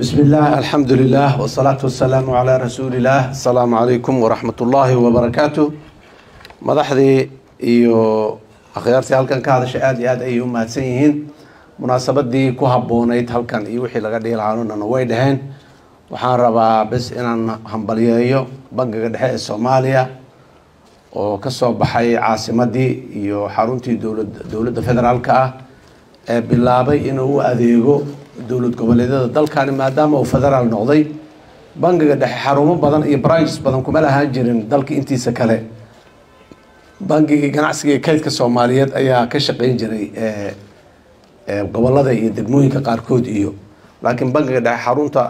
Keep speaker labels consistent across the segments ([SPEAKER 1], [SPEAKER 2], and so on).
[SPEAKER 1] بسم الله الحمد لله والصلاة والسلام على رسول الله. السلام عليكم ورحمة الله وبركاته. مدحدي iyo akhyaartii halkan ka hadashay aad iyo aad ay u mahadsan yihiin. Munaasabadii ku haboonayd halkan iyo wixii laga dhiilaanona way dhaheen. Waxaan rabaa bas inaan hambaliyeeyo bangiga dhexe ee Soomaaliya oo ka soo baxay caasimadii iyo xaruntii dawladda federaalka ah ee bilaabay inuu u adeego dawlad goboleedyada dalkan maadaama uu federaal noqday. Bangiga dhexe xarumo badan iyo branches badan kuma lahaan jirin dalka intiisa kale. bangiga ganacsiga kaydka Soomaaliyeed ayaa ka shaqeyn jiray gobolada iyo degmooyinka qaarkood iyo laakiin bangiga dhexe xarunta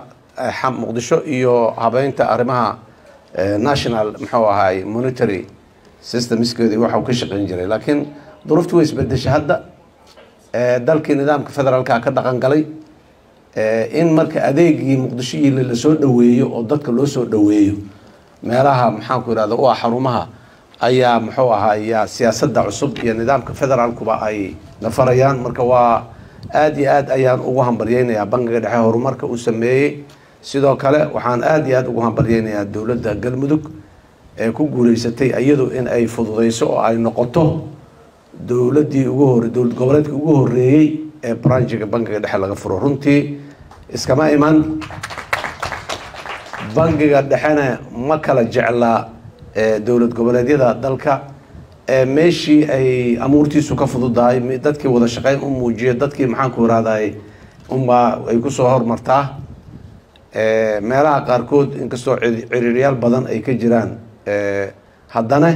[SPEAKER 1] Muqdisho iyo habeynta arrimaha national monetary system iskeedii waxa uu ka shaqeyn jiray laakiin duruuftu way isbedeshay hadda dalkii nidaamka federaalka ka dhaqan galay in marka adeegii Muqdisho la soo dhaweeyo oo dadka loo soo dhaweeyo meelaha maxaan ku yiraahdo oo xarumaha ayaa siyaasadda cusub iyo nidaamka federaalkuba ay nafarayaan. Marka waa aad iyo aad ayaan ugu hambaliyeynayaa bangiga dhexe horumarka uu sameeyay. Sidoo kale waxaan aad iyo aad ugu hambaliyeynayaa dawladda Galmudug ee ku guuleysatay iyadu in ay fududeyso oo ay noqoto dawlad goboleedkii ugu horeeyay ee branchiga bangiga dhexe laga furo. Runtii iskama iman bangiga dhexena ma kala jeclaa dawlad goboleedyada dalka meeshii ay amuurtiisu ka fududahay dadkii wada shaqeyn u muujiyo dadkii maxaan ku raadaay ay ku soo hormartaa meelaha qaarkood inkastoo ciriiriyaal badan ay ka jiraan haddana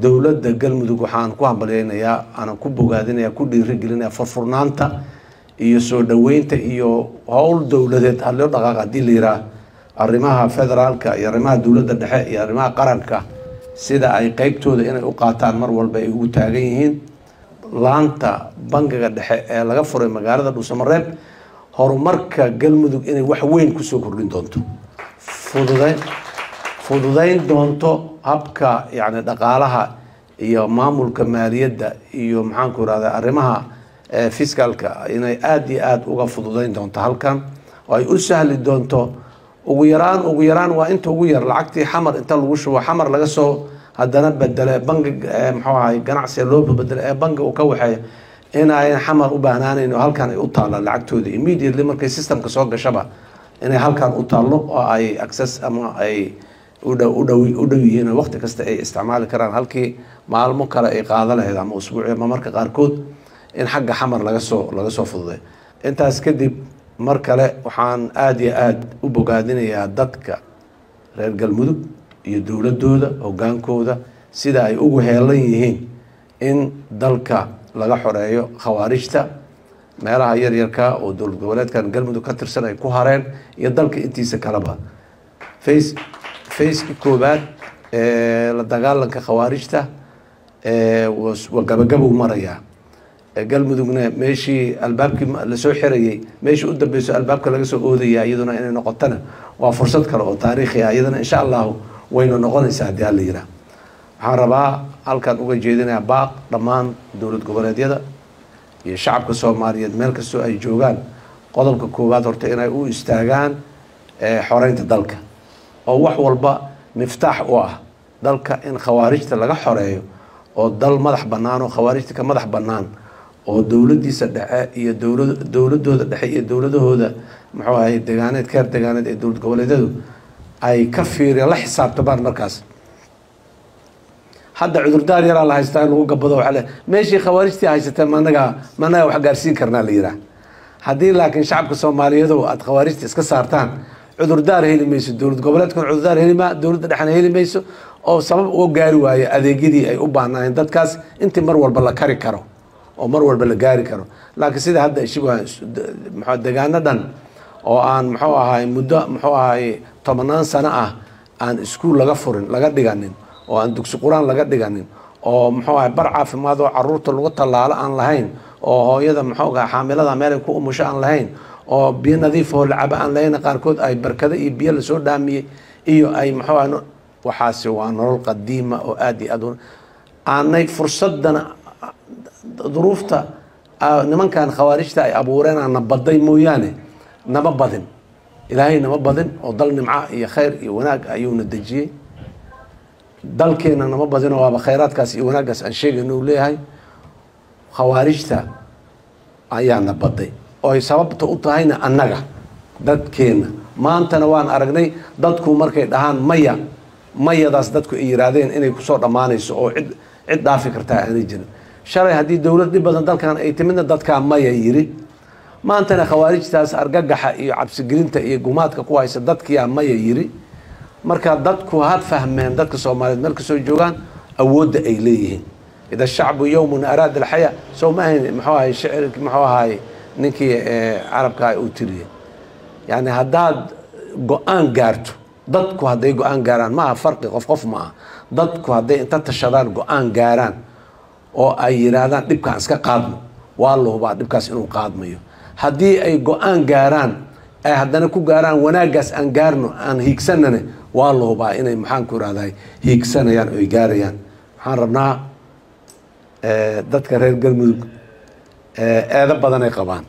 [SPEAKER 1] dawladda Galmudug waxaan ku hambaliyeynayaa aan ku bogaadinayaa ku dhiirigelinayaa furfurnaanta iyo soo dhaweynta iyo hawl dawladeed loo dhaqaaq hadii la yiraahdo arrimaha federaalka iyo arrimaha dawladda dhexe iyo arrimaha qaranka sida ay qaybtooda inay u qaataan mar walba ay ugu taagan yihiin. Laanta bangiga dhexe ee laga furay magaalada Dhuusamareeb horumarka Galmudug inay wax weyn ku soo kordhin doonto fududeyn doonto habka dhaqaalaha iyo maamulka maaliyadda iyo maxaan ku raahdaa arrimaha fiskalka inay aad iyo aad uga fududeyn doonto halkan oo ay u sahli doonto ugu yaraan waa inta ugu yar lacagtii xamar inta lagu shubo xamar laga soo hadana bedelo bangi ganacsi loo bedelo bangi uu ka waxay in ay xamar u baahnaaneyn halkan ay u taalo lacagtooda immediately markay systemka soo gashaba inay halkan u taalo oo ay access ama ay u dhow yihiin waqti kasta ay isticmaali karaan halkii maalmo kale ay qaadan lahayd ama usbuuc ama marka qaarkood in xagga xamar laga soo fududay. Intaas kadib mar kale waxaan aad iyo aad u bogaadinayaa dadka reer Galmudug iyo dawladooda hogaankooda sida ay ugu heelan yihiin in dalka laga xoreeyo khawaarijta meelaha yaryarka oo dawlad goboleedkan Galmudug ka tirsan ay ku hareen iyo dalka intiisa kaleba. Face koobaad la dagaalanka khawaarijta waa gabagabo maraya. Galmudugna meeshii albaabkii la soo xirayay meeshii u dambeysay albaabka laga soo oodayay iyaduna inay noqotana waa fursad kale oo taariikhi ah iyadana insha Allah wayna noqonaysaa hadii la yiraahdo. Waxaan rabaa halkan uga jeedinayaa baaq dhammaan dawlad goboleedyada iyo shacabka Soomaaliyeed meel kastoo ay joogaan qodobka koowaad horta inay u istaagaan xoreynta dalka oo wax walba miftaax u ah dalka in khawaarijta laga xoreeyo oo dal madax bannaan oo khawaarijta ka madax bannaan oo dawladdiisa dhexe iyo dawladooda dhexe iyo dawladahooda deegaaneed ee dawlad goboleedyadu ay ka fiiriyaan la xisaabtamaan markaas. hadda cudurdaar yar la haystaa in lagu gabado waxa meeshii khawaarijtii haysatay managa wax gaarsiin karnaa la yiraahdo. haddii laakiin shacabka Soomaaliyeed oo aad khawaarijta iska saartaan cudurdaar heli mayso dawlad goboleedkan cudurdaar heli ma dawladda dhexna heli mayso oo sabab uga gaari waayo adeegyadii ay u baahnayeen dadkaas intii mar walba la kari karo oo mar walba la gaari karo. laakiin sida hadda deegaanadan oo aan muddo 10 sano ah aan iskuul laga furin laga dhiganin oo aan dugsi quraan laga dhiganin oo bar caafimaad oo caruurta lagu talaalo aan lahayn oo hooyada xaamilada meel ay ku umusho aan lahayn oo biyo nadiif oo lacab aan lahayn qaarkood ay barkada iyo biyo la soo dhaamiyay iyo ay waxaasi waa nolol qadiima oo aad iyo aad aanay fursadana duruufta nimankan khawaarijta ay abuureen aan baday mooyaane nama badin ilaahay nama badin oo dal nimca iyo khayr iyo wanaag ayuuna dejiyey dalkeena nama badin oo waaba khayraadkaas iyo wanaaggaas aan sheegayno uu leeyahay khawaarijta ayaana baday oo ay sababta u tahayna annaga dadkeena maantana waan aragnay dadku markay dhahaan maya mayadaas dadku ay yiraahdeen inay kusoo dhammaanayso oo cid dhaafi kartaa aanay jirin shalay haddii dowlad dhib badan dalkan ay timidna dadkaa maya yiri maantana khawaarijtaas argagaxa iyo cabsigelinta iyo gumaadka ku haysa dadkiyaa maya yiri marka dadku ha fahmeen dadka Soomaaliyeed meel ka soo joogaan awoodda ay leeyihiin ida shacbu yawmun araada alxaya soo ma ahayn muxuu ahay shicirki muxuu ahay ninkii carabka uu tiriyay yani haddaad go-aan gaarto dadku hadday go-aan gaaraan maaha farqi qof maaha dadku hadday inta tashadaan go-aan gaaraan oo ay yiraahdaan dhibkaan iska qaadno waa la hubaa dhibkaas inuu qaadmayo haddii ay go-aan gaaraan ay haddana ku gaaraan wanaaggaas aan gaarno aan hiigsanane waa la hubaa inay maxaan ku irahday hiigsanayaan oo ay gaarayaan waxaan rabnaa dadka reer galmudug eedo badan ay qabaan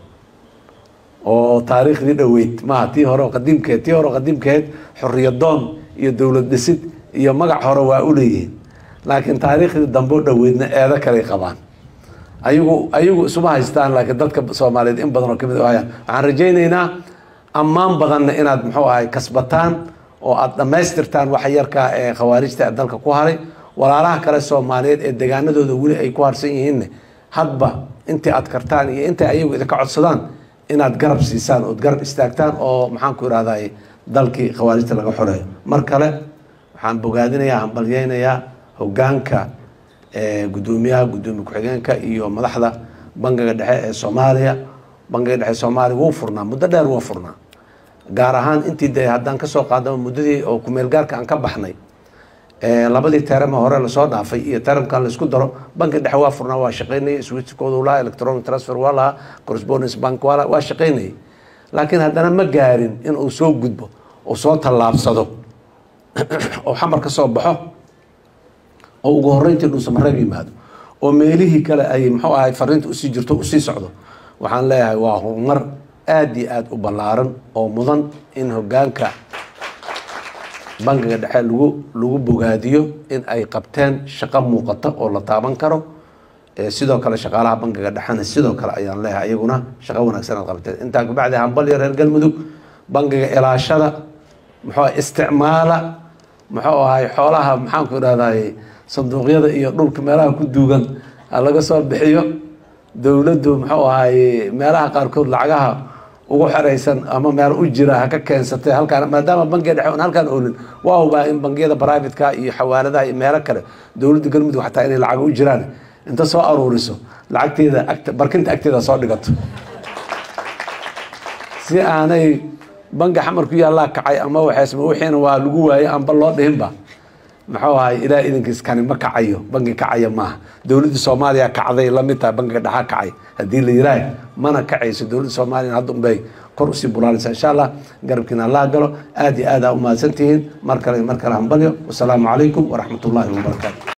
[SPEAKER 1] oo taariikhdii dhaweyd maaha tii hore qadiimkeed xorriyadoon iyo dowlad dhisid iyo magac hore waa u leeyihiin laakiin taariikhdii dambe dhaweydna eedo kale qabaan ayagu isuma haystaan laakiin dadka Soomaaliyeed in badan oo kamid ah waxaan rajaynaynaa ammaan badanna inaad muxuu ahay kasbataan oo aad dhamaystirtaan wax yarka ee khawaarijta dalka ku haray walaalaha kale Soomaaliyeed ee deegaanadooda wali ay ku harsan yihiin hadba intii aad kartaan iyo intii ayagu idinka codsadaan inaad garab siisaan oo garab istaagtaan oo maxaan ku irahday dalkii khawaarijta laga xoreeyo mar kale waxaan bogaadinayaa hambalyeynayaa hoggaanka gudoomiyaha gudoomiye ku-xigeenka iyo madaxda bangiga dhexe ee Soomaaliya bangiga dhexe Soomaaliya wuu furnaa muddo dheer wuu furnaa gaar ahaan intii haddaan ka soo qaadano muddadii oo ku meel gaarka aan ka baxnay labadii teerama hore la soo dhaafay iyo teeramkan la isku daro bangiga dhexe waa furnaa waa shaqeynayay switchkooda uu lahaa electronic transfer waa lahaa correspondence bank waa shaqeynayay laakiin haddana ma gaarin in uu soo gudbo oo soo tallaabsado oo xamar ka soo baxo oo ugu horreyntii dhuusamareeb yimaado oo meelihii kale ay muxuu ahay fariinta usii jirto usii socdo waxaan leeyahay waa horumar aad iyo aad u ballaaran oo mudan in hoggaanka bangiga dhexe lagu bogaadiyo in ay qabteen shaqo muuqata oo la taaban karo sidoo kale shaqaalaha bangiga dhexena sidoo kale ayaan leeyahay iyaguna shaqo wanaagsan aad qabteen intaa ka bacdi hambalyo reer galmudug bangiga ilaashada muxuu isticmaala muxuu ahay xoolaha maxaan ku irahday sanduuqyada iyo dhulka meelaha ku duugan laga soo bixiyo dowladdu muxuu ahay meelaha qaarkood lacagaha ugu xiraysan ama meel u jira ha ka keensatay halkaan maadaama bangiga dhexe halkaan oolin waa ubaa in bangiyada private-ka iyo xawaaladaha iyo meelo kale dowladda galmudug xataa inay lacag u jiraan inta soo aruuriso lacagteeda barkinta agteeda soo dhigato si aanay bangi xamar ku yaallaa kacay ama waxaasma wixiina waa lagu waayay aanba loo dhihinba maxuu ahay ilaa idinkiis kani ma kacayo bangi kacaya maaha dowladda Soomaaliya kacday la mid tahay bangiga dhexe kacay haddii la yiraahdo mana kacayso dowladda Soomaaliya hadda unbay kor u sii bulaalaysa insha Allah garabkiina Allah galo aad iyo aad u mahadsantihiin mar kale hambalyo wassalaamu calaykum waraxmatullaahi wabarakaatuh